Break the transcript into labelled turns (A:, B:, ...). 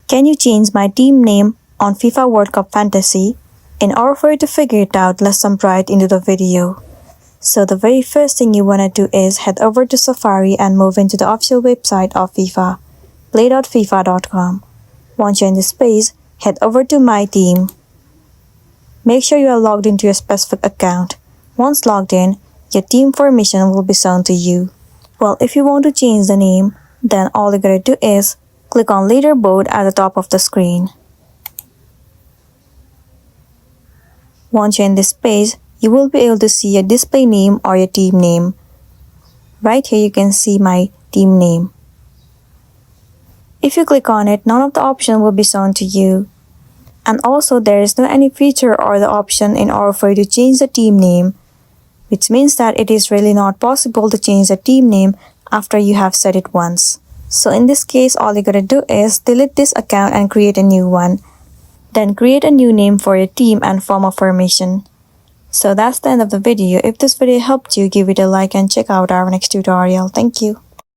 A: Can you change my team name on FIFA World Cup Fantasy? In order for you to figure it out, let's jump right into the video. So the very first thing you want to do is head over to Safari and move into the official website of FIFA, play.fifa.com. Once you're in this page, head over to My Team. Make sure you are logged into your specific account. Once logged in, your team formation will be shown to you. Well, if you want to change the name, then all you gotta do is click on Leaderboard at the top of the screen. Once you're in this page, you will be able to see your display name or your team name. Right here you can see my team name. If you click on it, none of the options will be shown to you. And also there is no any feature or the option in order for you to change the team name, which means that it is really not possible to change the team name after you have set it once. So in this case, all you gotta do is delete this account and create a new one. Then create a new name for your team and form a formation. So that's the end of the video. If this video helped you, give it a like and check out our next tutorial. Thank you.